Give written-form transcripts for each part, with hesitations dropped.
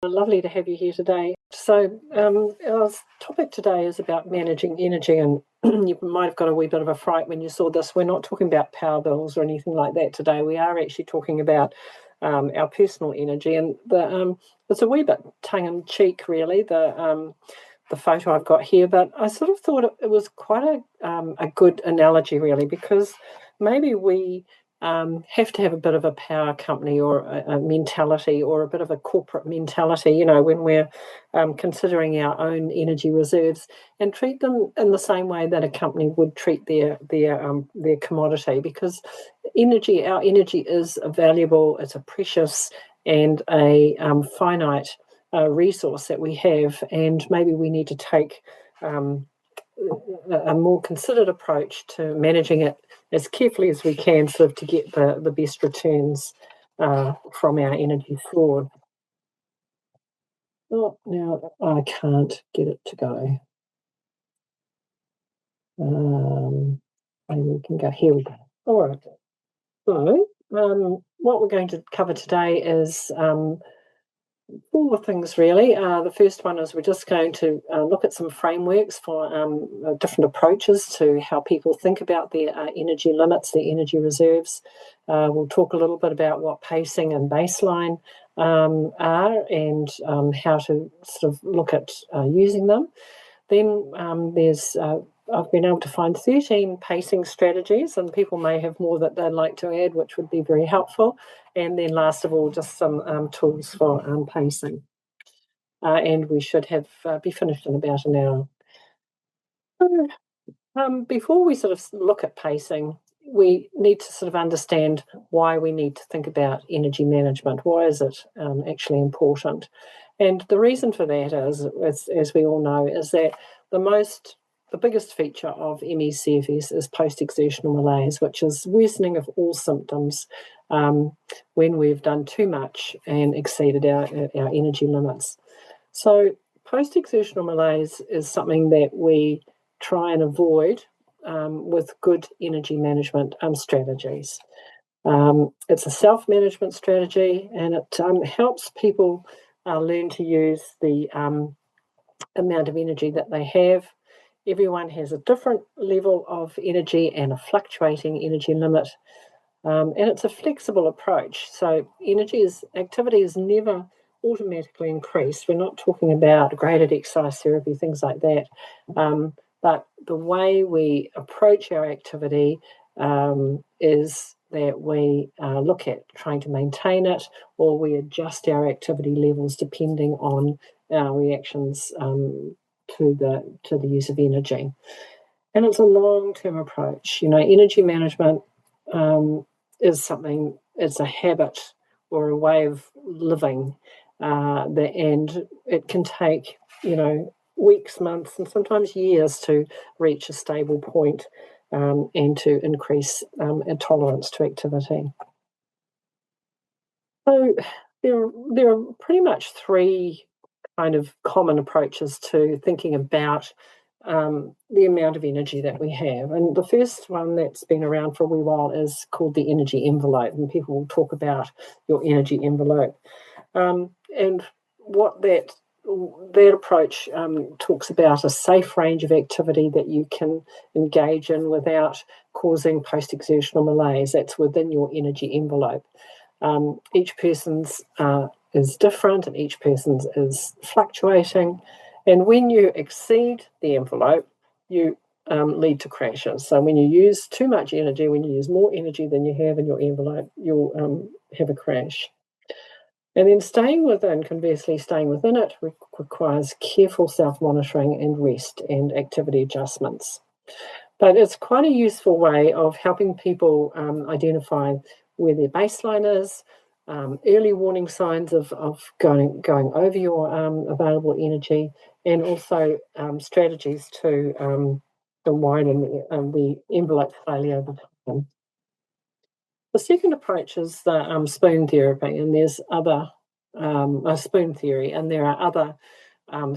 Lovely to have you here today. So our topic today is about managing energy, and you might have got a wee bit of a fright when you saw this. We're not talking about power bills or anything like that today. We are actually talking about our personal energy, and it's a wee bit tongue-in-cheek, really, the photo I've got here, but I sort of thought it was quite a good analogy, really, because maybe we have to have a bit of a power company or a mentality or a bit of a corporate mentality, when we're considering our own energy reserves, and treat them in the same way that a company would treat their commodity, because our energy is a valuable, it's a precious and a finite resource that we have, and maybe we need to take a more considered approach to managing it as carefully as we can, sort of to get the best returns from our energy fraud. Oh, now I can't get it to go. Maybe we can go, here we go. All right. So what we're going to cover today is four things, really. The first one is we're just going to look at some frameworks for different approaches to how people think about their energy limits, their energy reserves. We'll talk a little bit about what pacing and baseline are, and how to sort of look at using them. Then I've been able to find 13 pacing strategies, and people may have more that they'd like to add, which would be very helpful. And then last of all, just some tools for pacing. And we should be finished in about an hour. So, before we sort of look at pacing, we need to sort of understand why we need to think about energy management. Why is it actually important? And the reason for that is, as we all know, is that the biggest feature of MECFS is post-exertional malaise, which is worsening of all symptoms when we've done too much and exceeded our energy limits. So post-exertional malaise is something that we try and avoid with good energy management strategies. It's a self-management strategy, and it helps people learn to use the amount of energy that they have. Everyone has a different level of energy and a fluctuating energy limit, and it's a flexible approach. So activity is never automatically increased. We're not talking about graded exercise therapy, things like that. But the way we approach our activity is that we look at trying to maintain it, or we adjust our activity levels depending on our reactions to the use of energy. And it's a long-term approach. Energy management is something, it's a habit or a way of living, and it can take, weeks, months, and sometimes years to reach a stable point and to increase a tolerance to activity. So there are pretty much three kind of common approaches to thinking about the amount of energy that we have. And the first one that's been around for a wee while is called the energy envelope, and people will talk about your energy envelope. And what that approach talks about a safe range of activity that you can engage in without causing post-exertional malaise. That's within your energy envelope. Each person's is different, and each person's is fluctuating. And when you exceed the envelope, you lead to crashes. So when you use too much energy, when you use more energy than you have in your envelope, you'll have a crash. And then conversely, staying within it requires careful self-monitoring and rest and activity adjustments. But it's quite a useful way of helping people identify where their baseline is, early warning signs of going over your available energy, and also strategies to widen the envelope slowly over time. The second approach is the spoon therapy, and there's other spoon theory, and there are other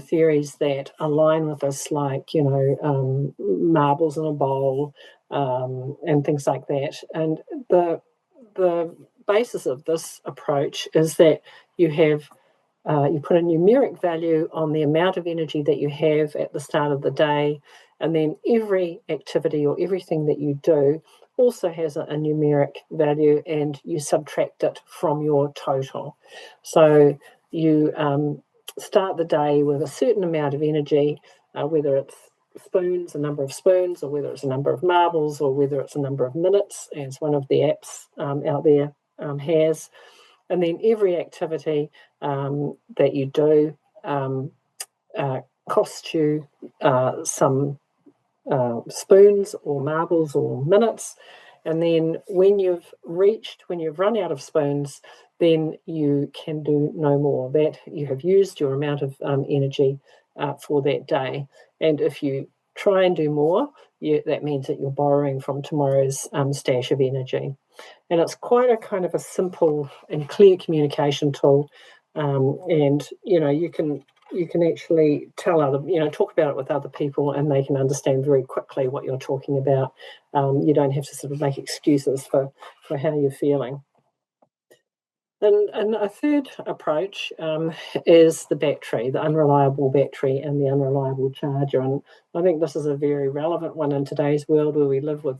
theories that align with this, like marbles in a bowl and things like that. And the basis of this approach is that you have you put a numeric value on the amount of energy that you have at the start of the day, and then every activity or everything that you do also has a numeric value, and you subtract it from your total. So you start the day with a certain amount of energy, whether it's spoons, a number of spoons, or whether it's a number of marbles, or whether it's a number of minutes, as one of the apps out there has. And then every activity that you do costs you some spoons or marbles or minutes. And then when you've run out of spoons, then you can do no more. That you have used your amount of energy for that day. And if you try and do more, that means that you're borrowing from tomorrow's stash of energy. And it's quite a kind of a simple and clear communication tool. And you can actually tell talk about it with other people, and they can understand very quickly what you're talking about. You don't have to sort of make excuses for how you're feeling. And a third approach is the battery, the unreliable battery and the unreliable charger. And I think this is a very relevant one in today's world, where we live with,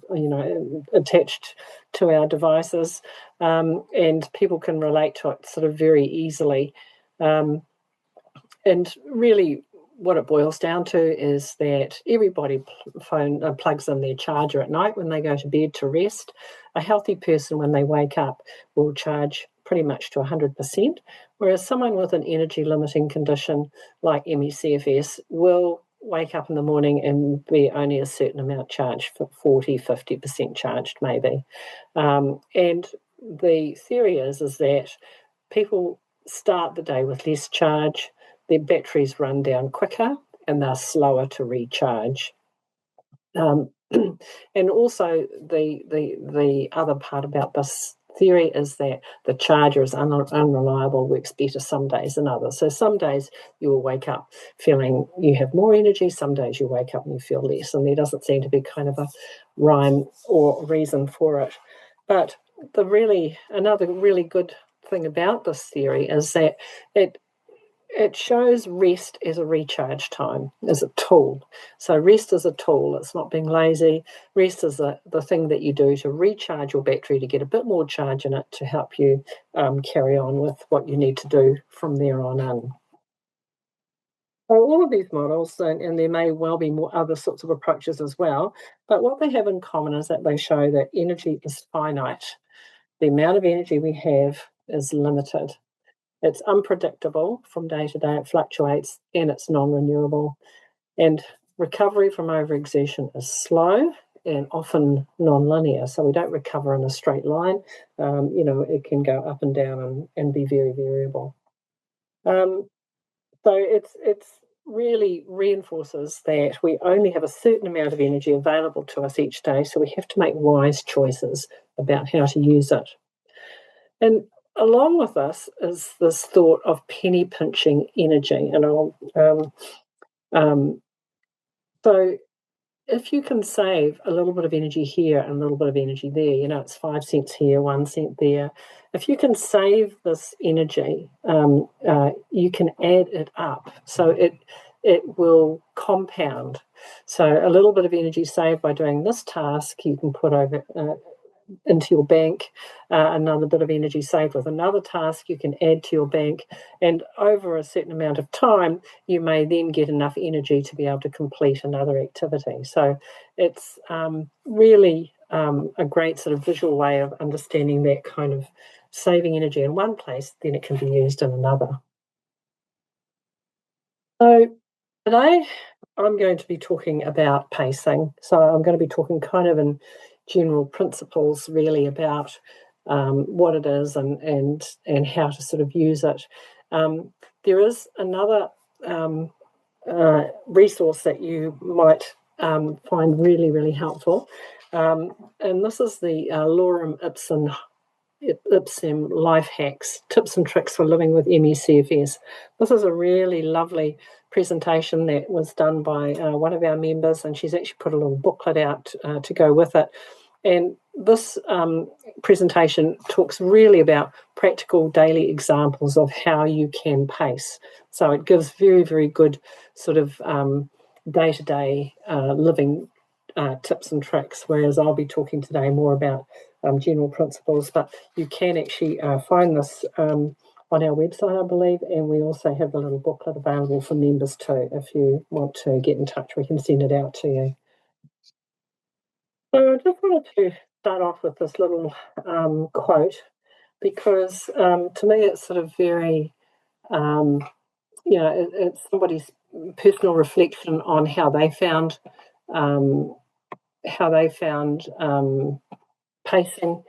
attached to our devices, and people can relate to it sort of very easily. And really, what it boils down to is that everybody plugs in their charger at night when they go to bed to rest. A healthy person, when they wake up, will charge pretty much to 100%, whereas someone with an energy limiting condition like MECFS will wake up in the morning and be only a certain amount charged, 40, 50% charged maybe. And the theory is that people start the day with less charge, their batteries run down quicker, and they're slower to recharge. And also the other part about this theory is that the charger is unreliable, works better some days than others. So some days you will wake up feeling you have more energy, some days you wake up and you feel less, and there doesn't seem to be kind of a rhyme or reason for it. But another really good thing about this theory is that it shows rest as a recharge time, as a tool. So rest is a tool. It's not being lazy. Rest is the thing that you do to recharge your battery, to get a bit more charge in it, to help you carry on with what you need to do from there on in. So all of these models, and there may well be more other sorts of approaches as well, but what they have in common is that they show that energy is finite. The amount of energy we have is limited. It's unpredictable from day to day, it fluctuates, and it's non-renewable. And recovery from overexertion is slow and often non-linear, so we don't recover in a straight line. It can go up and down and be very variable. So it's really reinforces that we only have a certain amount of energy available to us each day, so we have to make wise choices about how to use it. And along with this is this thought of penny pinching energy. And so if you can save a little bit of energy here and a little bit of energy there, it's 5 cents here, 1 cent there. If you can save this energy, you can add it up. So it will compound. So a little bit of energy saved by doing this task, you can put over into your bank. Another bit of energy saved with another task you can add to your bank, and over a certain amount of time you may then get enough energy to be able to complete another activity. So it's really a great sort of visual way of understanding that kind of saving energy in one place, then it can be used in another. So today I'm going to be talking about pacing. So I'm going to be talking kind of in general principles, really, about what it is and how to sort of use it. There is another resource that you might find really, really helpful, and this is the Lorem Ipsum Life Hacks, Tips and Tricks for Living with MECFS. This is a really lovely presentation that was done by one of our members, and she's actually put a little booklet out to go with it. And this presentation talks really about practical daily examples of how you can pace. So it gives very, very good sort of day-to-day living tips and tricks, whereas I'll be talking today more about general principles. But you can actually find this on our website, I believe, and we also have the little booklet available for members too. If you want to get in touch, we can send it out to you. So I just wanted to start off with this little quote, because to me it's sort of very, it's somebody's personal reflection on how they found pacing,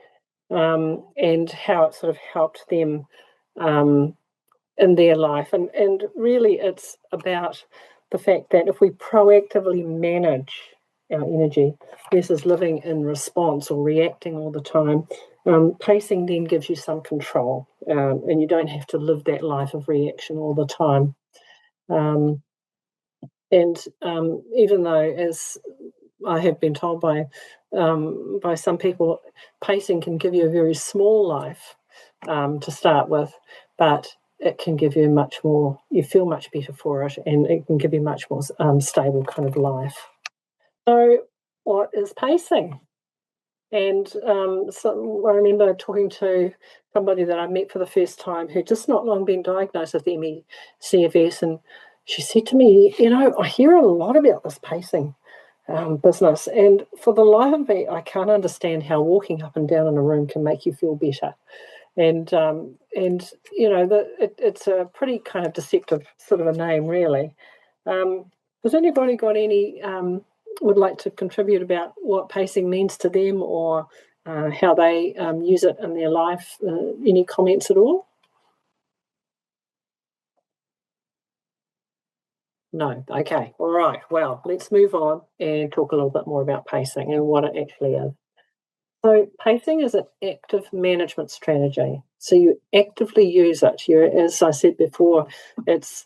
and how it sort of helped them in their life. And really it's about the fact that if we proactively manage our energy versus living in response or reacting all the time, pacing then gives you some control, and you don't have to live that life of reaction all the time. Even though, as I have been told by some people, pacing can give you a very small life to start with, but it can give you much more, you feel much better for it, and it can give you much more stable kind of life. So what is pacing? And so I remember talking to somebody that I met for the first time who just not long been diagnosed with MECFS, and she said to me, I hear a lot about this pacing business, and for the life of me, I can't understand how walking up and down in a room can make you feel better. And it's a pretty kind of deceptive sort of a name, really. Has anybody got any would like to contribute about what pacing means to them, or how they use it in their life? Any comments at all? No. Okay. All right. Well, let's move on and talk a little bit more about pacing and what it actually is. So pacing is an active management strategy. So you actively use it. As I said before, it's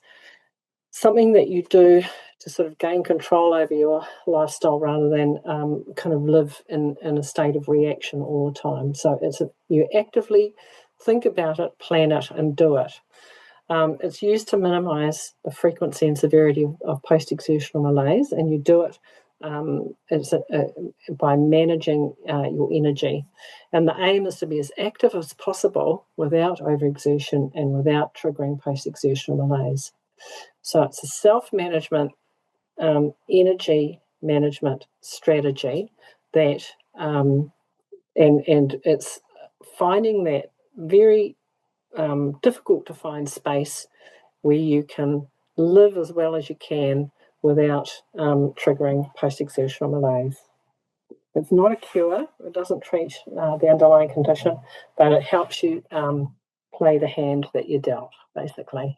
something that you do to sort of gain control over your lifestyle rather than kind of live in a state of reaction all the time. So you actively think about it, plan it, and do it. It's used to minimise the frequency and severity of post-exertional malaise, and you do it by managing your energy. And the aim is to be as active as possible without overexertion and without triggering post-exertional malaise. So it's a self-management, energy management strategy that, and it's finding that very difficult to find space where you can live as well as you can without triggering post-exertional malaise. It's not a cure. It doesn't treat the underlying condition, but it helps you play the hand that you're dealt, basically.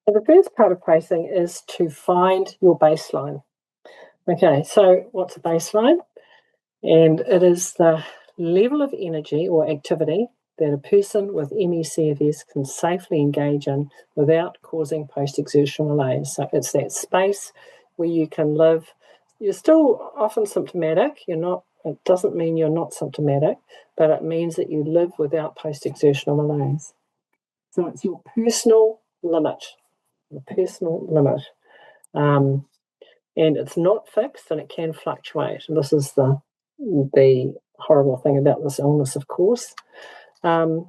So the first part of pacing is to find your baseline. Okay, so what's a baseline? And it is the level of energy or activity that a person with MECFS can safely engage in without causing post-exertional malaise. So it's that space where you can live. You're still often symptomatic. It doesn't mean you're not symptomatic, but it means that you live without post-exertional malaise. So it's your personal limit. And it's not fixed, and it can fluctuate. And this is the horrible thing about this illness, of course. And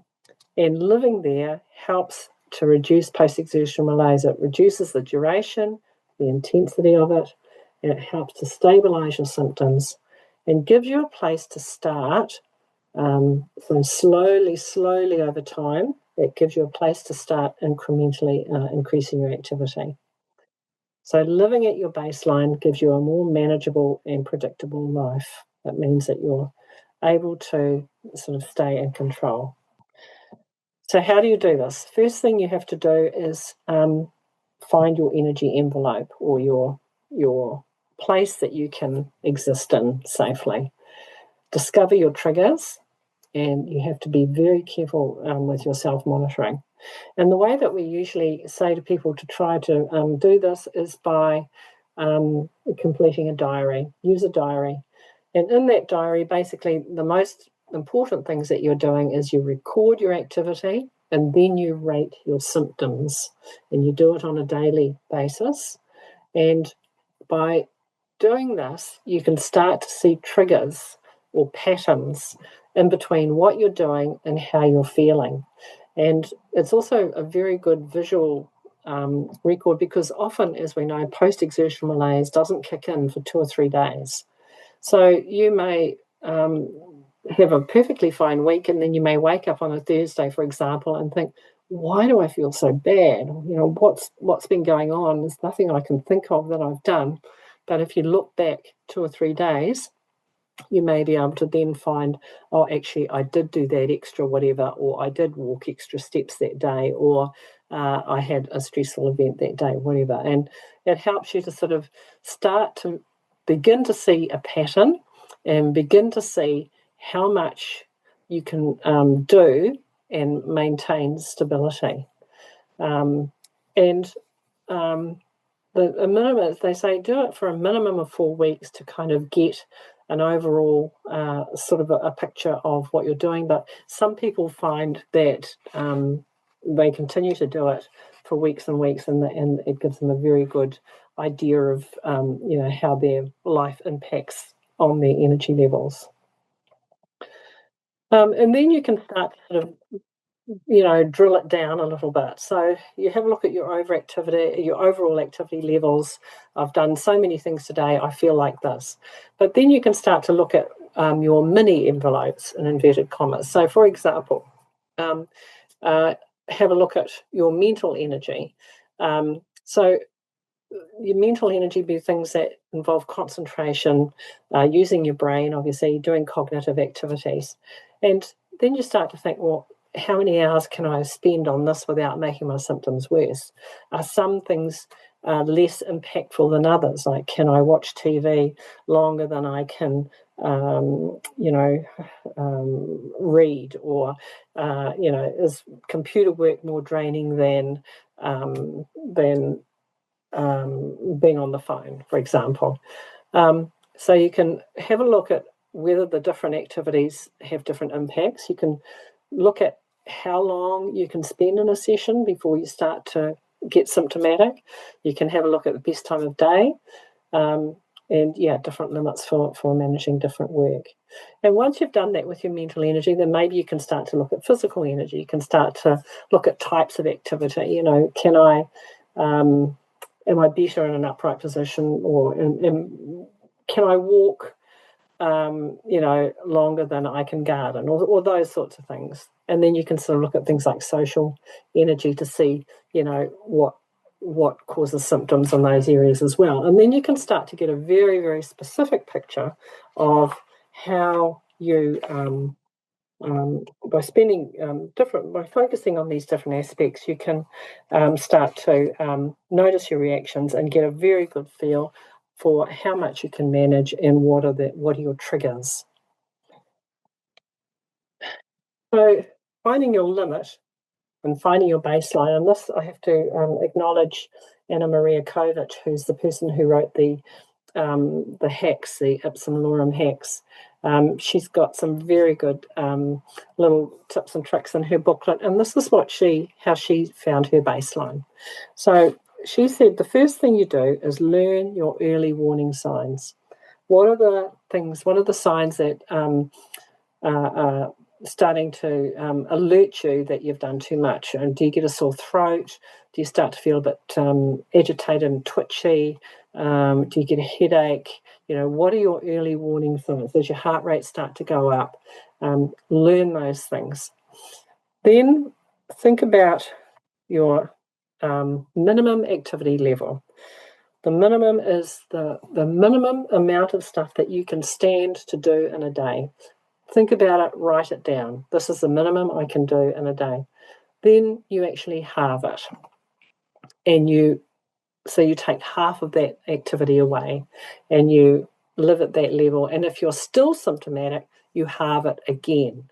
living there helps to reduce post-exertional malaise. It reduces the duration, the intensity of it, and it helps to stabilise your symptoms and gives you a place to start. So slowly over time, it gives you a place to start incrementally increasing your activity. So living at your baseline gives you a more manageable and predictable life. That means that you're able to sort of stay in control. So how do you do this? First thing you have to do is find your energy envelope, or your place that you can exist in safely. Discover your triggers, and you have to be very careful with your self-monitoring. And the way that we usually say to people to try to do this is by completing a diary. Use a diary. And in that diary, basically, the most important things that you're doing is you record your activity and then you rate your symptoms. And you do it on a daily basis. And by doing this, you can start to see triggers or patterns in between what you're doing and how you're feeling. And it's also a very good visual record, because often, as we know, post-exertional malaise doesn't kick in for 2 or 3 days. So you may have a perfectly fine week, and then you may wake up on a Thursday, for example, and think, why do I feel so bad? What's been going on? There's nothing I can think of that I've done. But if you look back 2 or 3 days, you may be able to then find, oh, actually, I did do that extra whatever, or I did walk extra steps that day, or I had a stressful event that day, whatever. And it helps you to sort of start to begin to see a pattern and begin to see how much you can do and maintain stability. The minimum, they say, do it for a minimum of 4 weeks to kind of get an overall sort of a picture of what you're doing. But some people find that they continue to do it for weeks and weeks, and it gives them a very good idea of how their life impacts on their energy levels. And then you can start to sort of drill it down a little bit. So you have a look at your overall activity levels. I've done so many things today, I feel like this. But then you can start to look at your mini envelopes in inverted commas. So, for example, have a look at your mental energy. So your mental energy be things that involve concentration, using your brain, obviously, doing cognitive activities. And then you start to think, well, how many hours can I spend on this without making my symptoms worse? Are some things less impactful than others? Like, can I watch TV longer than I can, read? Or, is computer work more draining than being on the phone, for example? So you can have a look at whether the different activities have different impacts. You can look at how long you can spend in a session before you start to get symptomatic. You can have a look at the best time of day, and different limits for managing different work. And once you've done that with your mental energy, then maybe you can start to look at physical energy. You can start to look at types of activity. Can I, am I better in an upright position, or can I walk longer than I can garden, or those sorts of things. And then you can sort of look at things like social energy to see, what causes symptoms in those areas as well. And then you can start to get a very, very specific picture of how you, by focusing on these different aspects, you can start to notice your reactions and get a very good feel for how much you can manage and what are your triggers. So finding your limit and finding your baseline, and this I have to acknowledge Anna Maria Kovic, who's the person who wrote the hacks, the Ipsum Lorem hacks. She's got some very good little tips and tricks in her booklet, and this is how she found her baseline. So she said the first thing you do is learn your early warning signs. What are the signs that are starting to alert you that you've done too much? And do you get a sore throat? Do you start to feel a bit agitated and twitchy? Do you get a headache? What are your early warning signs? Does your heart rate start to go up? Learn those things. Then think about your minimum activity level. The minimum is the minimum amount of stuff that you can stand to do in a day. Think about it, write it down. This is the minimum I can do in a day. Then you actually halve it. And you take half of that activity away and you live at that level. And if you're still symptomatic, you halve it again.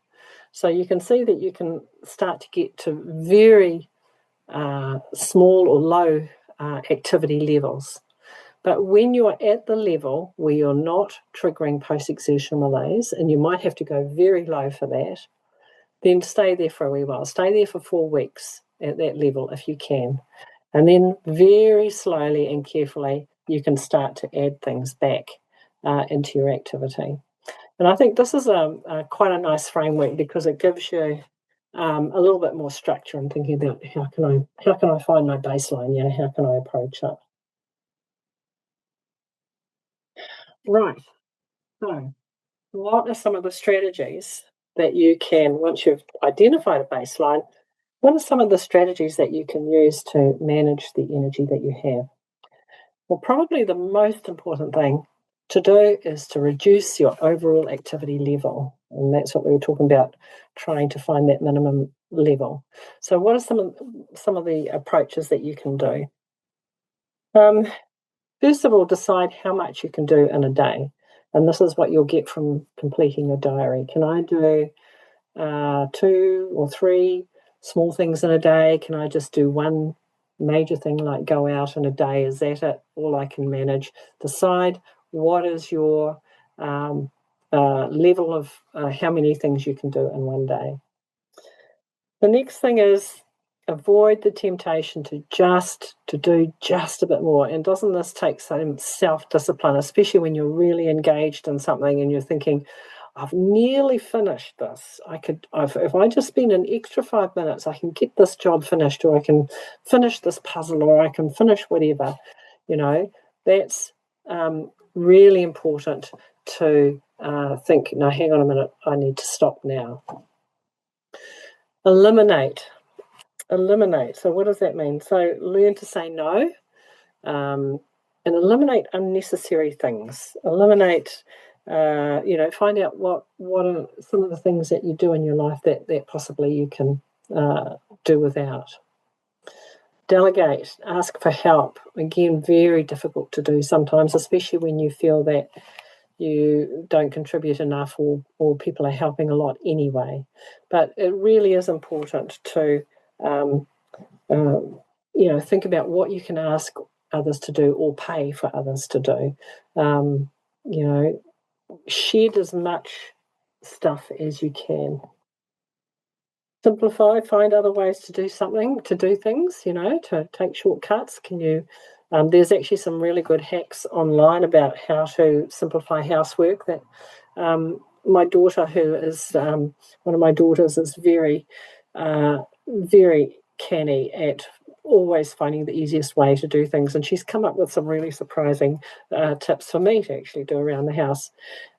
So you can see that you can start to get to very small or low activity levels. But when you're at the level where you're not triggering post-exertion malaise, and you might have to go very low for that, then stay there for a wee while. Stay there for 4 weeks at that level if you can. And then very slowly and carefully, you can start to add things back into your activity. And I think this is quite a nice framework because it gives you a little bit more structure in thinking about how can I find my baseline, how can I approach it. Right. So what are some of the strategies that you can, once you've identified a baseline, what are some of the strategies that you can use to manage the energy that you have? Well, probably the most important thing to do is to reduce your overall activity level. And that's what we were talking about, trying to find that minimum level. So what are some of the approaches that you can do? First of all, decide how much you can do in a day. And this is what you'll get from completing your diary. Can I do 2 or 3 small things in a day? Can I just do one major thing like go out in a day? Is that it? All I can manage? Decide what is your level of how many things you can do in one day. The next thing is avoid the temptation to do just a bit more. And doesn't this take some self-discipline, especially when you're really engaged in something and you're thinking, I've nearly finished this. If I just spend an extra 5 minutes, I can get this job finished, or I can finish this puzzle, or I can finish whatever. That's really important to think, no, hang on a minute, I need to stop now. Eliminate. So what does that mean? So learn to say no, and eliminate unnecessary things. Eliminate, find out what are some of the things that you do in your life that possibly you can do without. Delegate, ask for help. Again, very difficult to do sometimes, especially when you feel that you don't contribute enough or people are helping a lot anyway. But it really is important to think about what you can ask others to do or pay for others to do. Shed as much stuff as you can. Simplify, find other ways to do things, to take shortcuts. There's actually some really good hacks online about how to simplify housework that my daughter, who is one of my daughters, is very, very canny at always finding the easiest way to do things. And she's come up with some really surprising tips for me to actually do around the house.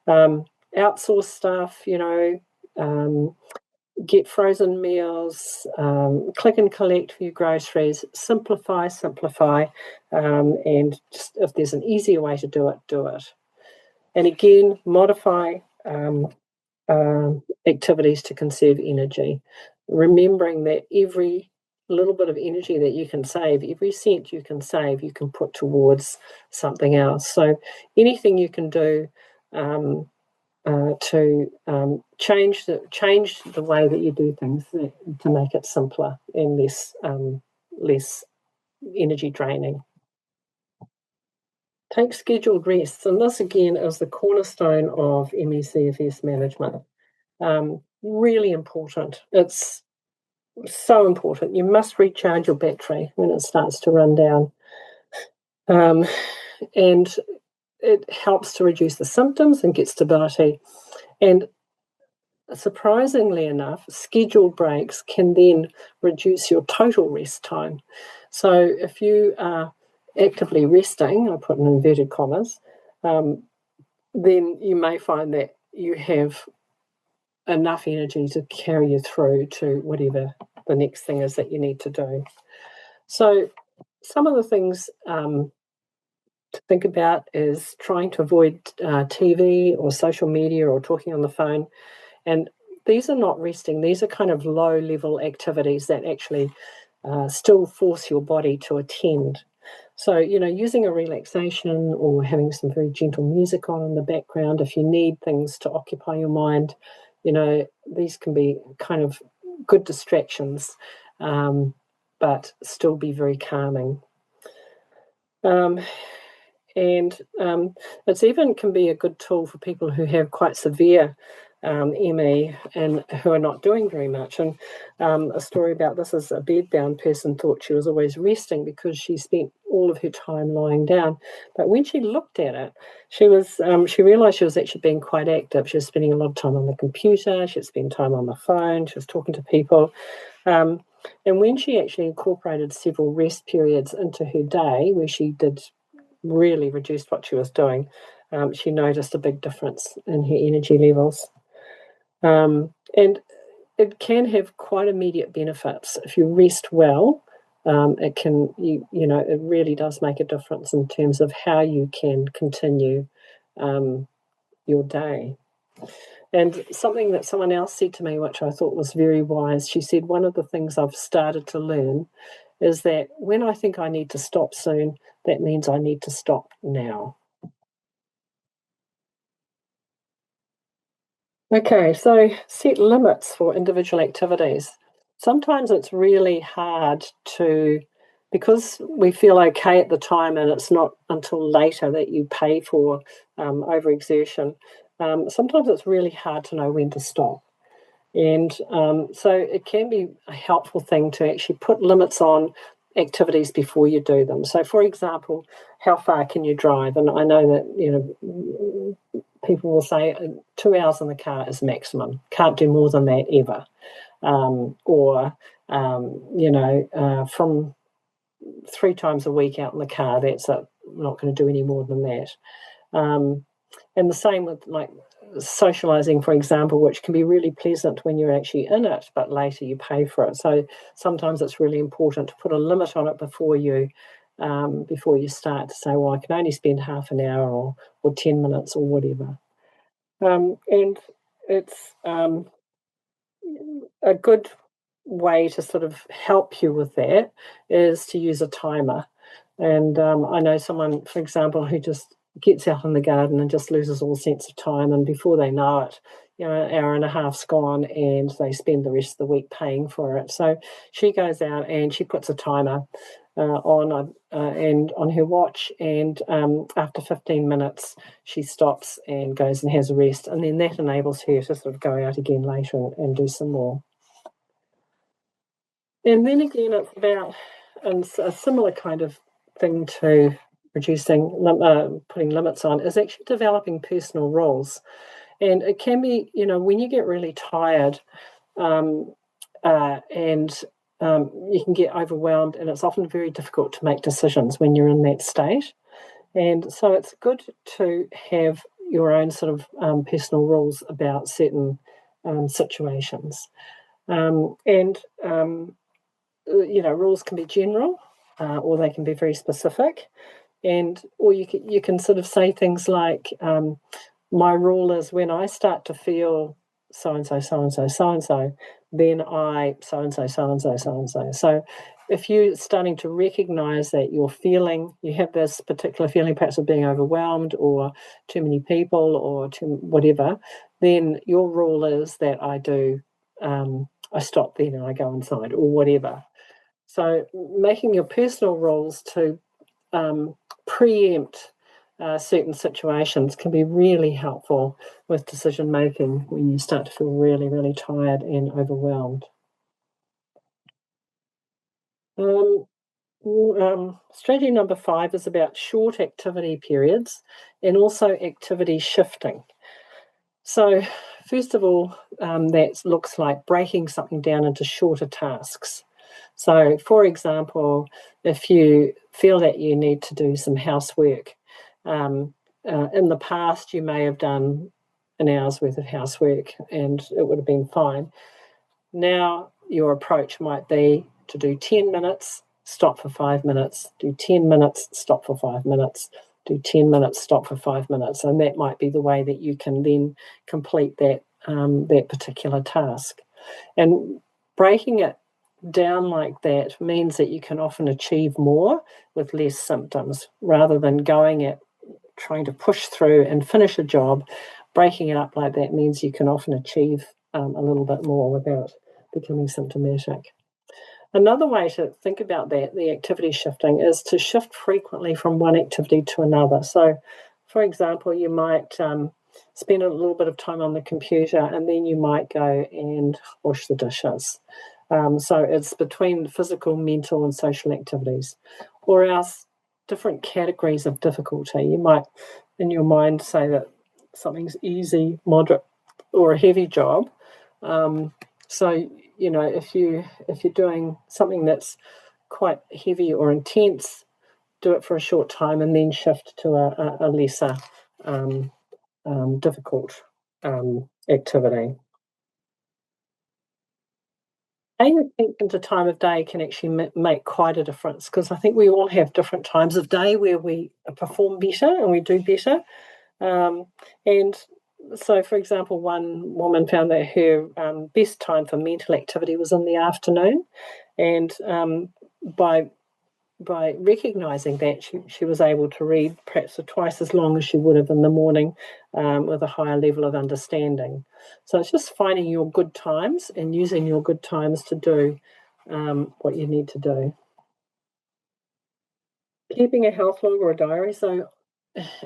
Outsource stuff, get frozen meals, click and collect for your groceries, simplify, and just if there's an easier way to do it. And again, modify activities to conserve energy, remembering that every little bit of energy that you can save, every cent you can save, you can put towards something else. So anything you can do to change the way that you do things to make it simpler and less energy draining. Take scheduled rests, and this again is the cornerstone of MECFS management. Really important. It's so important. You must recharge your battery when it starts to run down. And it helps to reduce the symptoms and get stability. And surprisingly enough, scheduled breaks can then reduce your total rest time. So if you are actively resting, I put in inverted commas, then you may find that you have enough energy to carry you through to whatever the next thing is that you need to do. So some of the things to think about is trying to avoid TV or social media or talking on the phone. And these are not resting. These are kind of low-level activities that actually still force your body to attend. So, using a relaxation or having some very gentle music on in the background, if you need things to occupy your mind, these can be kind of good distractions, but still be very calming. And it's even can be a good tool for people who have quite severe ME and who are not doing very much. And a story about this is a bedbound person thought she was always resting because she spent all of her time lying down. But when she looked at it, she realised she was actually being quite active. She was spending a lot of time on the computer. She was spending time on the phone. She was talking to people. And when she actually incorporated several rest periods into her day, where she did really reduced what she was doing, she noticed a big difference in her energy levels. And it can have quite immediate benefits. If you rest well, it can, it really does make a difference in terms of how you can continue your day. And something that someone else said to me, which I thought was very wise, she said, one of the things I've started to learn is that when I think I need to stop soon, that means I need to stop now. Okay, so set limits for individual activities. Sometimes it's really hard because we feel okay at the time and it's not until later that you pay for overexertion. Sometimes it's really hard to know when to stop. And so it can be a helpful thing to actually put limits on activities before you do them. So, for example, how far can you drive? And I know that, people will say 2 hours in the car is maximum. Can't do more than that ever. From 3 times a week out in the car, that's it. I'm not going to do any more than that. And the same with like socializing, for example, which can be really pleasant when you're actually in it, but later you pay for it. So sometimes it's really important to put a limit on it before you start to say, well, I can only spend half an hour or 10 minutes or whatever. And it's a good way to sort of help you with that is to use a timer. And I know someone, for example, who just gets out in the garden and just loses all sense of time. And before they know it, an hour and a half's gone and they spend the rest of the week paying for it. So she goes out and she puts a timer on her watch, and after 15 minutes she stops and goes and has a rest, and then that enables her to sort of go out again later and do some more. And then again, it's about a similar kind of thing to putting limits on is actually developing personal rules. And it can be, when you get really tired and you can get overwhelmed, and it's often very difficult to make decisions when you're in that state. And so it's good to have your own sort of personal rules about certain situations. Rules can be general or they can be very specific. Or you can sort of say things like, my rule is when I start to feel so-and-so, so-and-so, so-and-so, then I so-and-so, so-and-so, so-and-so. So if you're starting to recognize that you have this particular feeling perhaps of being overwhelmed or too many people or whatever, then your rule is that I stop then and I go inside or whatever. So making your personal rules to preempt certain situations can be really helpful with decision making when you start to feel really, really tired and overwhelmed. Strategy number 5 is about short activity periods and also activity shifting. So first of all, that looks like breaking something down into shorter tasks. So, for example, if you feel that you need to do some housework, in the past you may have done an hour's worth of housework and it would have been fine. Now your approach might be to do 10 minutes, stop for 5 minutes, do 10 minutes, stop for 5 minutes, do 10 minutes, stop for 5 minutes. And that might be the way that you can then complete that particular task. And breaking it down like that means that you can often achieve more with less symptoms rather than trying to push through and finish a job. Breaking it up like that means you can often achieve a little bit more without becoming symptomatic. Another way to think about that, the activity shifting, is to shift frequently from one activity to another. So, for example, you might spend a little bit of time on the computer and then you might go and wash the dishes. So it's between physical, mental, and social activities, or else different categories of difficulty. You might, in your mind, say that something's easy, moderate, or a heavy job. So if you're doing something that's quite heavy or intense, do it for a short time and then shift to a lesser difficult activity. Paying attention to time of day can actually make quite a difference, because I think we all have different times of day where we perform better and we do better. And so, for example, one woman found that her best time for mental activity was in the afternoon, and by recognising that, she was able to read perhaps twice as long as she would have in the morning, with a higher level of understanding. So it's just finding your good times and using your good times to do what you need to do. Keeping a health log or a diary. So,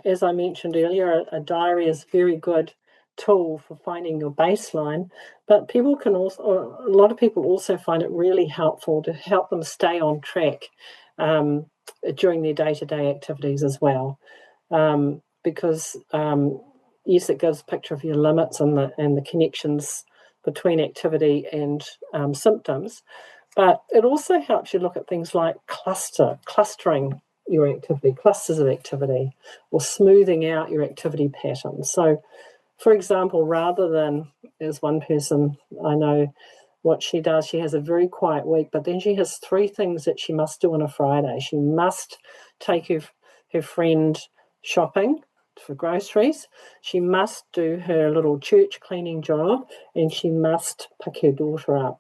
as I mentioned earlier, a diary is a very good tool for finding your baseline, but people can also, a lot of people also find it really helpful to help them stay on track during their day-to-day activities as well, because yes, it gives a picture of your limits and the connections between activity and symptoms, but it also helps you look at things like clustering your activity, clusters of activity, or smoothing out your activity patterns. So, for example, rather than, as one person I know, what she does, she has a very quiet week, but then she has 3 things that she must do on a Friday. She must take her friend shopping for groceries, she must do her little church cleaning job, and she must pick her daughter up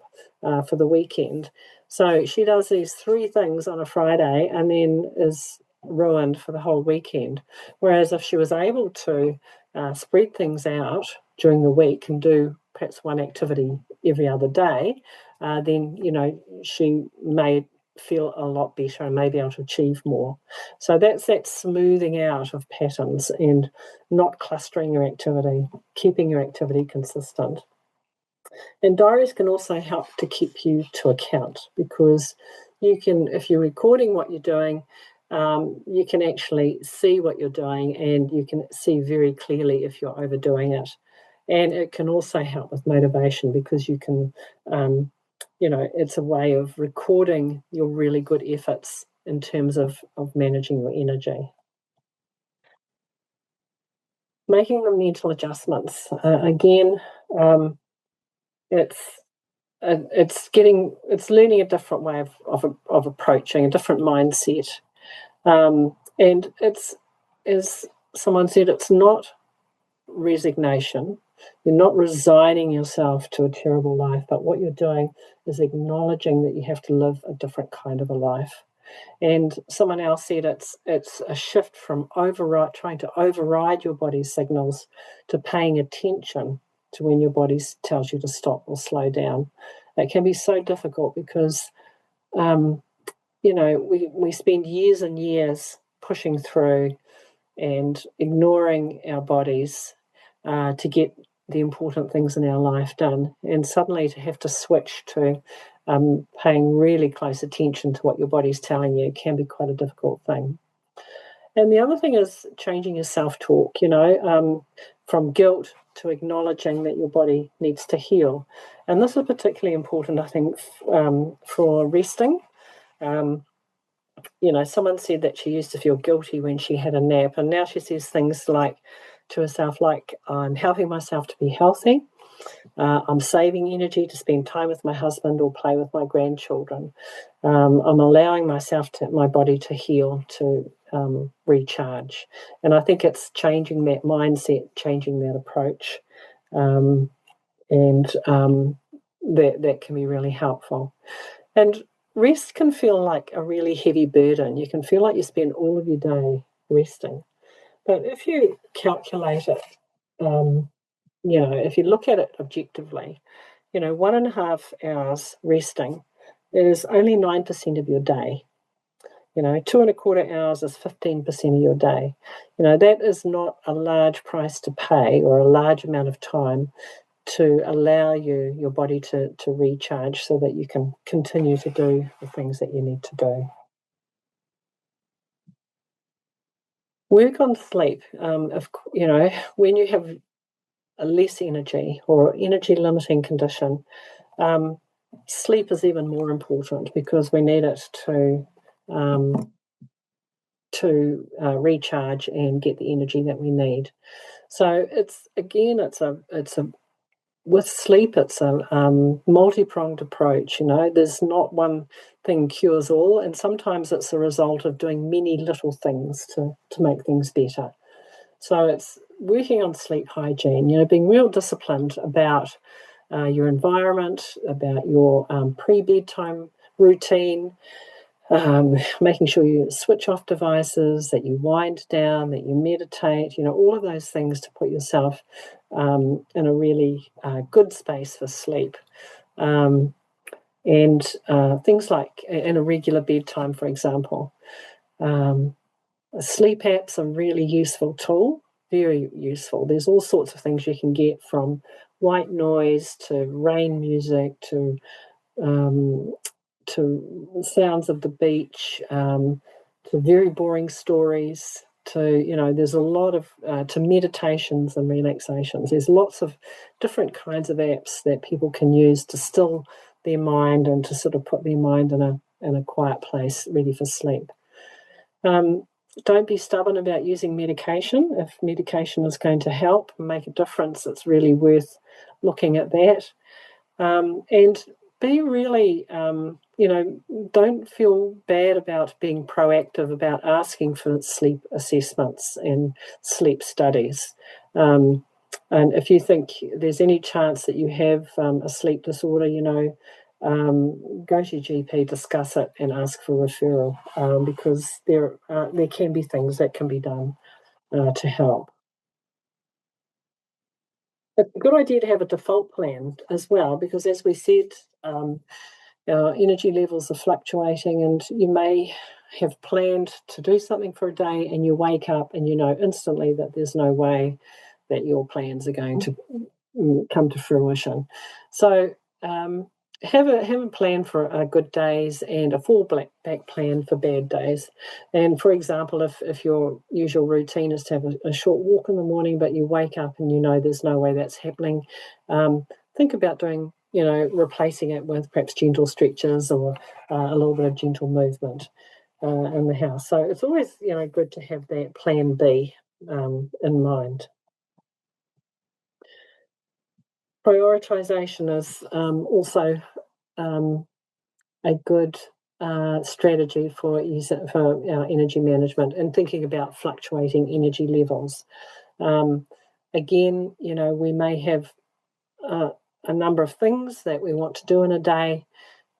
for the weekend. So she does these 3 things on a Friday and then is ruined for the whole weekend. Whereas if she was able to spread things out during the week and do perhaps one activity every other day, then she may feel a lot better and may be able to achieve more. So that's that smoothing out of patterns and not clustering your activity, keeping your activity consistent. And diaries can also help to keep you to account, because you can, if you're recording what you're doing, you can actually see what you're doing and you can see very clearly if you're overdoing it. And it can also help with motivation, because you can, it's a way of recording your really good efforts in terms of managing your energy. Making the mental adjustments. Again, it's learning a different way of approaching, a different mindset. And it's, as someone said, it's not resignation. You're not resigning yourself to a terrible life, but what you're doing is acknowledging that you have to live a different kind of a life. And someone else said it's a shift from trying to override your body's signals to paying attention to when your body tells you to stop or slow down. It can be so difficult because we spend years and years pushing through and ignoring our bodies to get the important things in our life done. And suddenly to have to switch to paying really close attention to what your body's telling you can be quite a difficult thing. And the other thing is changing your self-talk, from guilt to acknowledging that your body needs to heal. And this is particularly important, I think, for resting. Someone said that she used to feel guilty when she had a nap, and now she says things like to herself, like, I'm helping myself to be healthy. I'm saving energy to spend time with my husband or play with my grandchildren. I'm allowing my body to heal, to recharge. And I think it's changing that mindset, changing that approach, and that can be really helpful. And rest can feel like a really heavy burden. You can feel like you spend all of your day resting. But if you calculate it, if you look at it objectively, 1.5 hours resting is only 9% of your day. 2.25 hours is 15% of your day. That is not a large price to pay or a large amount of time to allow your body to recharge so that you can continue to do the things that you need to do. Work on sleep. When you have a less energy or energy limiting condition, sleep is even more important because we need it to recharge and get the energy that we need. So with sleep, it's a multi-pronged approach. There's not one thing cures all, and sometimes it's a result of doing many little things to make things better. So it's working on sleep hygiene, being real disciplined about your environment, about your pre-bedtime routine, making sure you switch off devices, that you wind down, that you meditate, all of those things to put yourself in a really good space for sleep. And things like in a regular bedtime, for example. Sleep apps are a really useful tool, very useful. There's all sorts of things you can get, from white noise to rain music to sounds of the beach, to very boring stories, to, there's a lot of, to meditations and relaxations. There's lots of different kinds of apps that people can use to still their mind and to sort of put their mind in a quiet place ready for sleep. Don't be stubborn about using medication. If medication is going to help and make a difference, it's really worth looking at that. And be really, don't feel bad about being proactive about asking for sleep assessments and sleep studies. And if you think there's any chance that you have a sleep disorder, go to your GP, discuss it, and ask for referral, because there can be things that can be done to help. It's a good idea to have a default plan as well, because as we said, our energy levels are fluctuating, and you may have planned to do something for a day and you wake up and you know instantly that there's no way that your plans are going to come to fruition. So have a plan for good days and a fallback plan for bad days. And for example, if your usual routine is to have a short walk in the morning, but you wake up and you know there's no way that's happening, think about doing, replacing it with perhaps gentle stretches or a little bit of gentle movement in the house. So it's always, good to have that plan B in mind. Prioritisation is also a good strategy for our energy management and thinking about fluctuating energy levels. Again, we may have a number of things that we want to do in a day,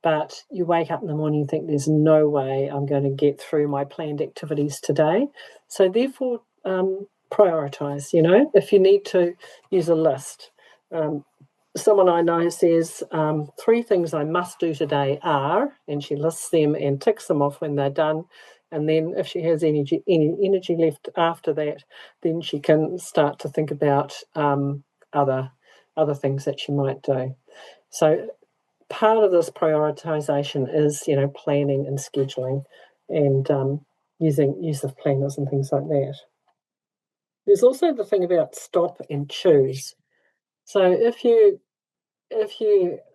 but you wake up in the morning and think there's no way I'm going to get through my planned activities today. So therefore, prioritise. If you need to, use a list. Someone I know says 3 things I must do today are, and she lists them and ticks them off when they're done. And then if she has any energy left after that, then she can start to think about other things that she might do. So part of this prioritization is, planning and scheduling and use of planners and things like that. There's also the thing about stop and choose. So if you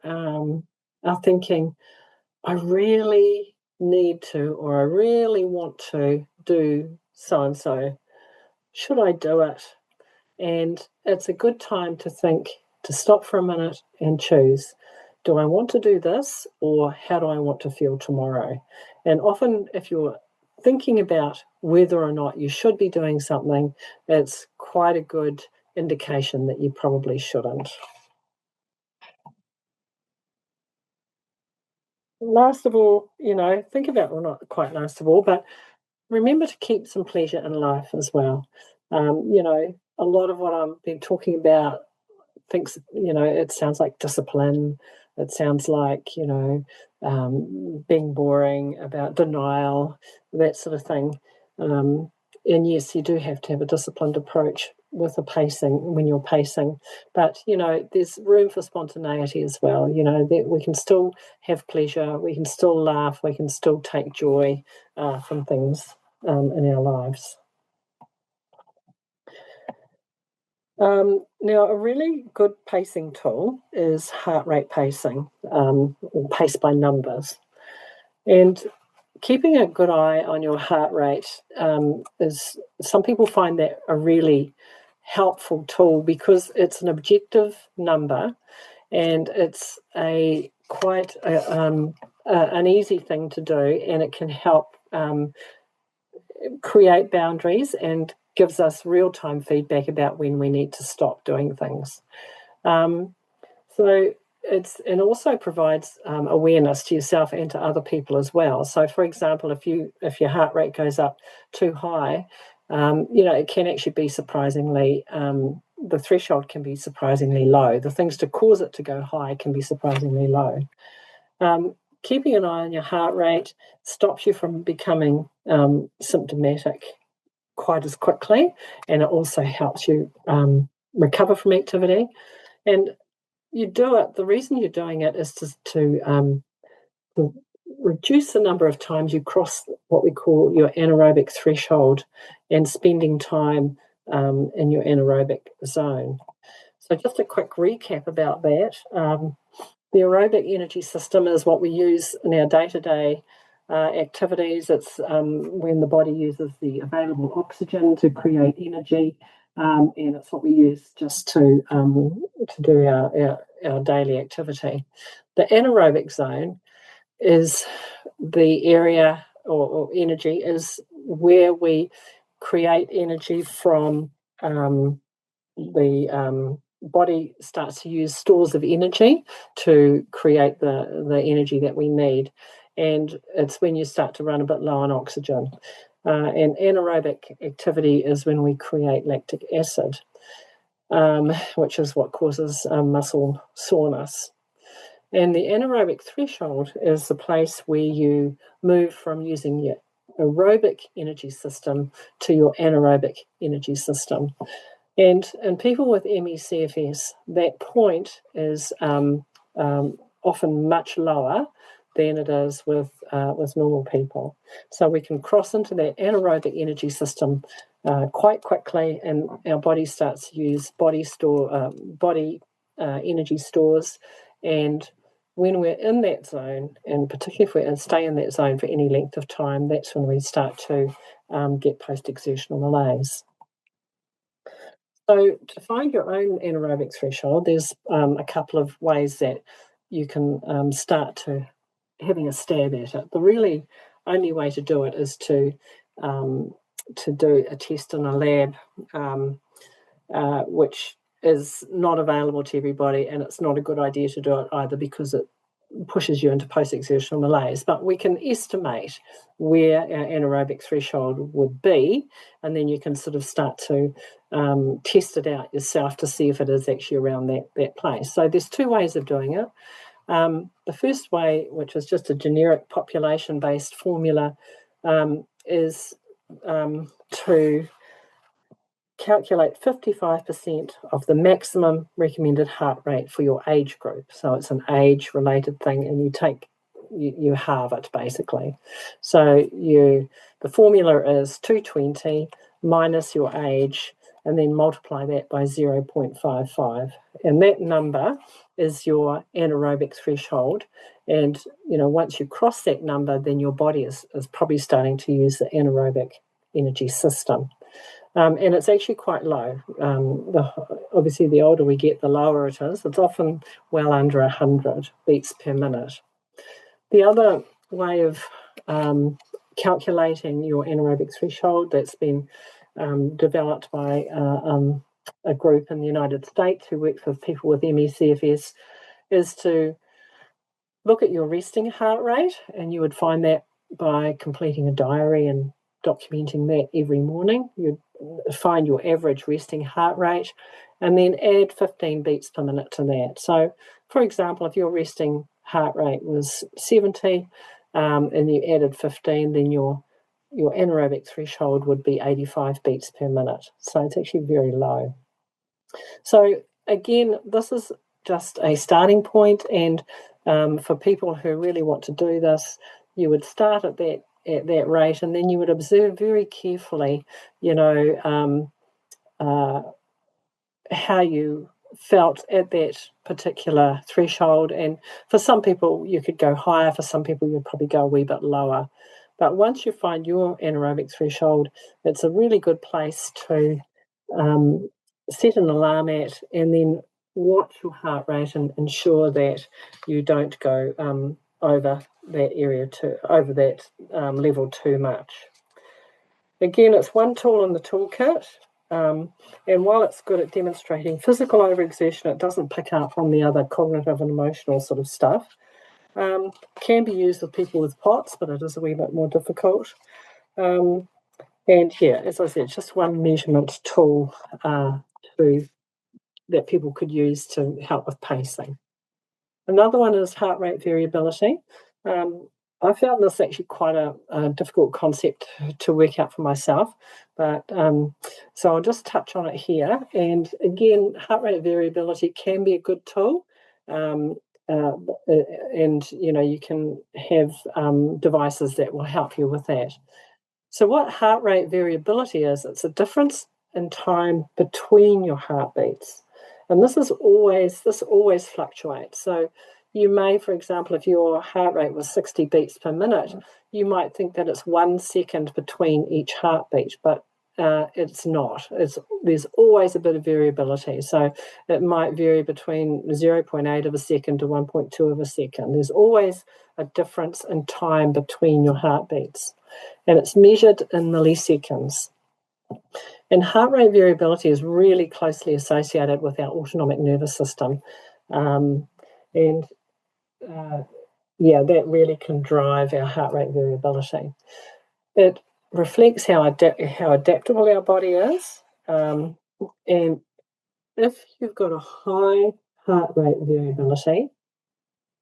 are thinking, I really need to, or I really want to do so-and-so, should I do it? And it's a good time to think, to stop for a minute and choose, do I want to do this, or how do I want to feel tomorrow? And often if you're thinking about whether or not you should be doing something, it's quite a good indication that you probably shouldn't. Last of all, think about, well, not quite last of all, but remember to keep some pleasure in life as well. A lot of what I've been talking about thinks, it sounds like discipline, It sounds like, being boring, about denial, that sort of thing. And yes, you do have to have a disciplined approach with the pacing when you're pacing. But, there's room for spontaneity as well. That we can still have pleasure, we can still laugh, we can still take joy from things in our lives. Now, a really good pacing tool is heart rate pacing, or pace by numbers. And keeping a good eye on your heart rate some people find that a really helpful tool because it's an objective number and it's quite an easy thing to do, and it can help create boundaries and gives us real-time feedback about when we need to stop doing things. So it also provides awareness to yourself and to other people as well. So, for example, if your heart rate goes up too high, it can actually be surprisingly, the threshold can be surprisingly low. The things to cause it to go high can be surprisingly low. Keeping an eye on your heart rate stops you from becoming symptomatic quite as quickly, and it also helps you recover from activity. And you do it, the reason you're doing it is to reduce the number of times you cross what we call your anaerobic threshold and spending time in your anaerobic zone. So just a quick recap about that. The aerobic energy system is what we use in our day-to-day activities. It's when the body uses the available oxygen to create energy, and it's what we use just to do our daily activity. The anaerobic zone is the area or energy is where we create energy from the body starts to use stores of energy to create the energy that we need. And it's when you start to run a bit low on oxygen. And anaerobic activity is when we create lactic acid, which is what causes muscle soreness. And the anaerobic threshold is the place where you move from using your aerobic energy system to your anaerobic energy system. And in people with MECFS, that point is often much lower than it is with normal people. So we can cross into that anaerobic energy system quite quickly, and our body starts to use body energy stores. And when we're in that zone, and particularly if we stay in that zone for any length of time, that's when we start to get post-exertional malaise. So to find your own anaerobic threshold, there's a couple of ways that you can start to having a stab at it. The really only way to do it is to do a test in a lab, which is not available to everybody, and it's not a good idea to do it either because it pushes you into post-exertional malaise. But we can estimate where our anaerobic threshold would be, and then you can sort of start to test it out yourself to see if it is actually around that place. So there's two ways of doing it. The first way, which is just a generic population-based formula, is to calculate 55% of the maximum recommended heart rate for your age group. So it's an age-related thing, and you halve it basically. So the formula is 220 minus your age, and then multiply that by 0.55, and that number is your anaerobic threshold. And once you cross that number, then your body is probably starting to use the anaerobic energy system. And it's actually quite low. Obviously, the older we get, the lower it is. It's often well under 100 beats per minute. The other way of calculating your anaerobic threshold that's been developed by a group in the United States who works with people with MECFS is to look at your resting heart rate, and you would find that by completing a diary and documenting that every morning. You'd find your average resting heart rate and then add 15 beats per minute to that. So for example, if your resting heart rate was 70 and you added 15, then your anaerobic threshold would be 85 beats per minute. So it's actually very low. So again, this is just a starting point, and for people who really want to do this, you would start at that rate, and then you would observe very carefully, how you felt at that particular threshold. And for some people, you could go higher. For some people, you'd probably go a wee bit lower. But once you find your anaerobic threshold, it's a really good place to set an alarm at, and then watch your heart rate and ensure that you don't go over that area over that level too much. Again, it's one tool in the toolkit, and while it's good at demonstrating physical overexertion, it doesn't pick up on the other cognitive and emotional sort of stuff. Can be used with people with POTS, but it is a wee bit more difficult. And yeah, as I said, it's just one measurement tool that people could use to help with pacing. Another one is heart rate variability. I found this actually quite a difficult concept to work out for myself, but so I'll just touch on it here. And again, heart rate variability can be a good tool, and you can have devices that will help you with that. So what heart rate variability is, it's a difference in time between your heartbeats. And this always fluctuates. So you may, for example, if your heart rate was 60 beats per minute, you might think that it's 1 second between each heartbeat, but it's not. There's always a bit of variability. So it might vary between 0.8 of a second to 1.2 of a second. There's always a difference in time between your heartbeats, and it's measured in milliseconds. And heart rate variability is really closely associated with our autonomic nervous system. That really can drive our heart rate variability. It reflects how adaptable our body is. And if you've got a high heart rate variability,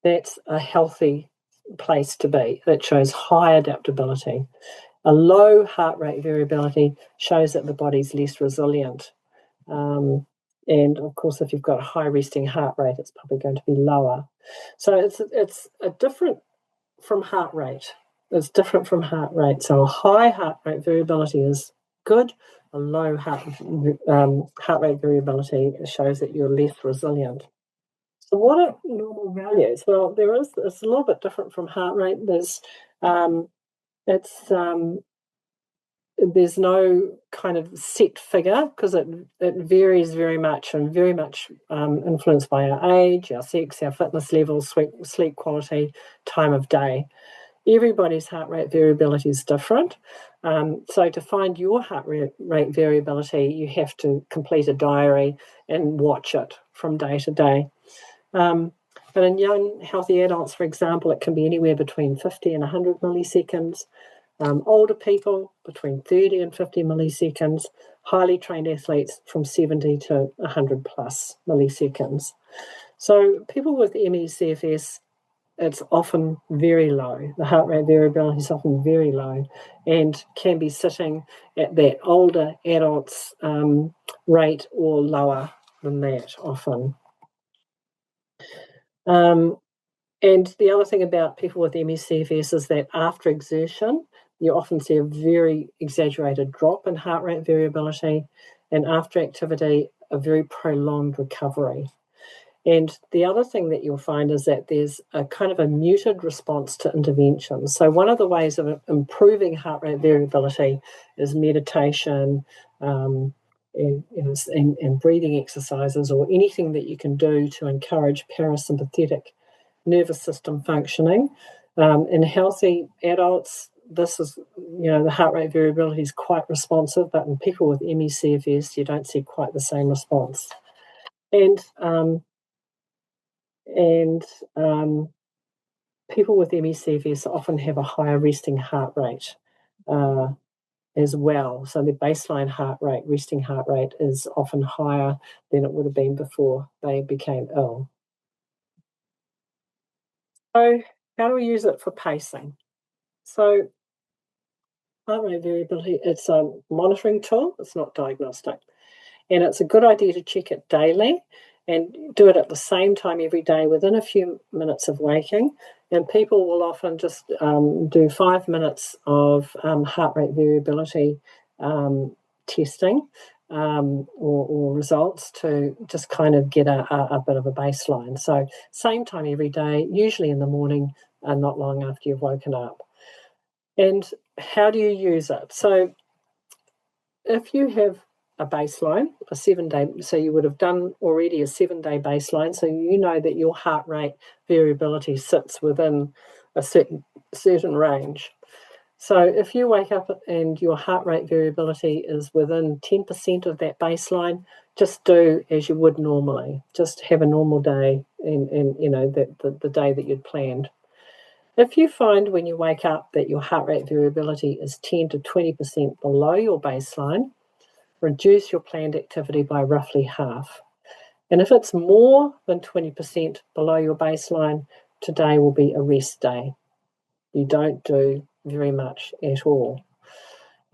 that's a healthy place to be. It shows high adaptability. A low heart rate variability shows that the body's less resilient. And of course, if you've got a high resting heart rate, it's probably going to be lower. So it's a different from heart rate. It's different from heart rate. So a high heart rate variability is good. A low heart rate variability shows that you're less resilient. So what are normal values? Well, it's a little bit different from heart rate. There's no kind of set figure because it varies very much and very much influenced by our age, our sex, our fitness levels, sleep quality, time of day. Everybody's heart rate variability is different. So to find your heart rate variability, you have to complete a diary and watch it from day to day. But in young, healthy adults, for example, it can be anywhere between 50 and 100 milliseconds. Older people, between 30 and 50 milliseconds. Highly trained athletes, from 70 to 100 plus milliseconds. So people with MECFS, it's often very low. The heart rate variability is often very low and can be sitting at that older adults rate or lower than that often. And the other thing about people with MECFS is that after exertion, you often see a very exaggerated drop in heart rate variability, and after activity, a very prolonged recovery. And the other thing that you'll find is that there's a kind of a muted response to intervention. So one of the ways of improving heart rate variability is meditation and breathing exercises, or anything that you can do to encourage parasympathetic nervous system functioning. In healthy adults, this is, the heart rate variability is quite responsive, but in people with MECFS, you don't see quite the same response. And people with MECFS often have a higher resting heart rate as well. So the baseline resting heart rate is often higher than it would have been before they became ill. So how do we use it for pacing? So heart rate variability, it's a monitoring tool, it's not diagnostic. And it's a good idea to check it daily and do it at the same time every day within a few minutes of waking. And people will often just do 5 minutes of heart rate variability testing or results to just kind of get a bit of a baseline. So same time every day, usually in the morning and not long after you've woken up. And how do you use it? So if you have a baseline, a 7-day, so you would have done already a 7-day baseline, so you know that your heart rate variability sits within a certain range. So if you wake up and your heart rate variability is within 10% of that baseline, just do as you would normally. Just have a normal day and you know, the day that you'd planned. If you find when you wake up that your heart rate variability is 10 to 20% below your baseline, reduce your planned activity by roughly half. And if it's more than 20% below your baseline, today will be a rest day. You don't do very much at all.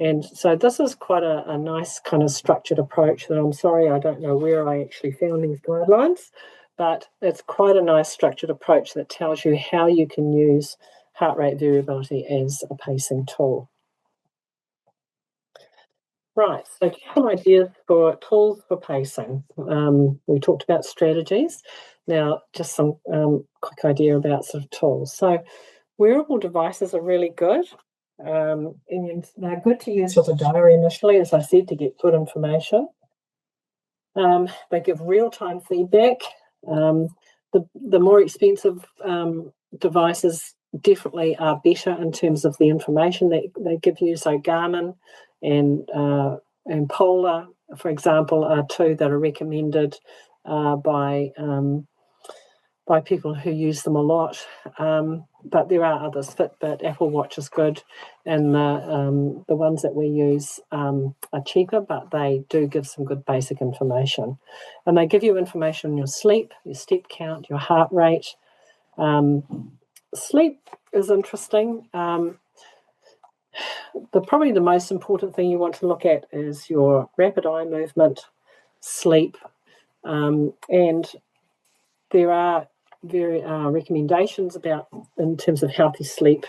And so this is quite a nice kind of structured approach that I'm sorry, I don't know where I actually found these guidelines, but it's quite a nice structured approach that tells you how you can use heart rate variability as a pacing tool. Right, so some ideas for tools for pacing. We talked about strategies. Now, just some quick idea about sort of tools. So, wearable devices are really good. And they're good to use with a diary initially, as I said, to get good information. They give real-time feedback. The more expensive devices definitely are better in terms of the information that they give you. So Garmin and Polar, for example, are two that are recommended by people who use them a lot. But there are others. Fitbit, Apple Watch is good, and the ones that we use are cheaper, but they do give some good basic information. And they give you information on your sleep, your step count, your heart rate. Sleep is interesting. Probably the most important thing you want to look at is your rapid eye movement, sleep, and there are recommendations about in terms of healthy sleep.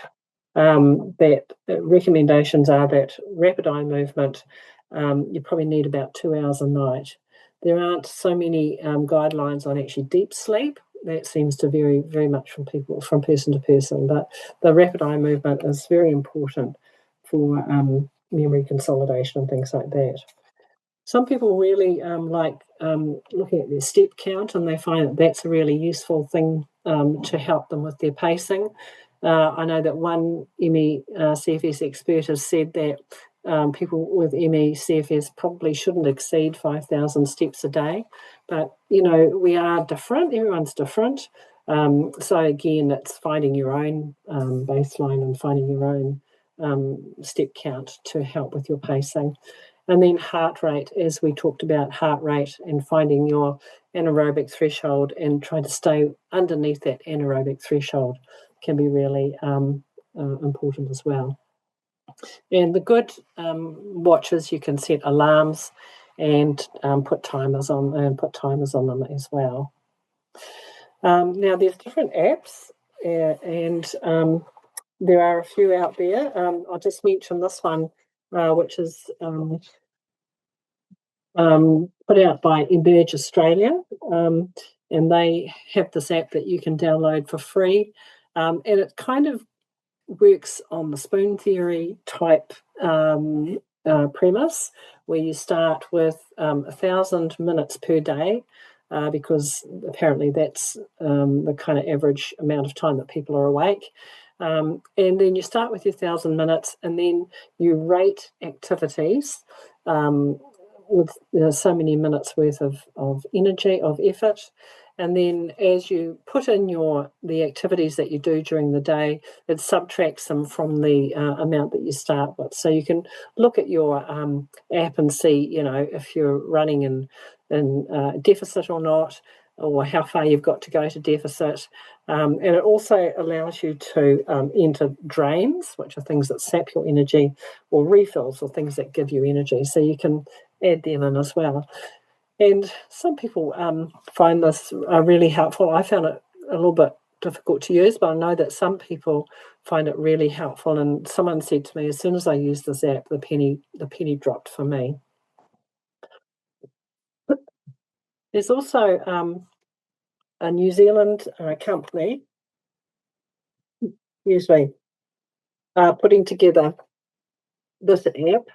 That recommendations are that rapid eye movement, you probably need about 2 hours a night. There aren't so many guidelines on actually deep sleep. That seems to vary very much from person to person. But the rapid eye movement is very important for memory consolidation and things like that. Some people really like looking at their step count, and they find that that's a really useful thing to help them with their pacing. I know that one MECFS expert has said that people with MECFS probably shouldn't exceed 5,000 steps a day. But, you know, we are different. Everyone's different. So, again, it's finding your own baseline and finding your own step count to help with your pacing. And then heart rate, as we talked about heart rate and finding your anaerobic threshold and trying to stay underneath that anaerobic threshold can be really important as well. And the good watches, you can set alarms and put timers on them as well. Now there's different apps and there are a few out there. I'll just mention this one, which is put out by Emerge Australia, and they have this app that you can download for free, and it kind of works on the spoon theory type premise, where you start with 1,000 minutes per day, because apparently that's the kind of average amount of time that people are awake. And then you start with your 1,000 minutes, and then you rate activities with so many minutes worth of energy, of effort. And then as you put in the activities that you do during the day, it subtracts them from the amount that you start with. So you can look at your app and see, you know, if you're running in deficit or not. or how far you've got to go to deficit. And it also allows you to enter drains, which are things that sap your energy, or refills, or things that give you energy. So you can add them in as well. And some people find this really helpful. I found it a little bit difficult to use, but I know that some people find it really helpful. And someone said to me, as soon as I used this app, the penny dropped for me. There's also a New Zealand company, usually putting together this app,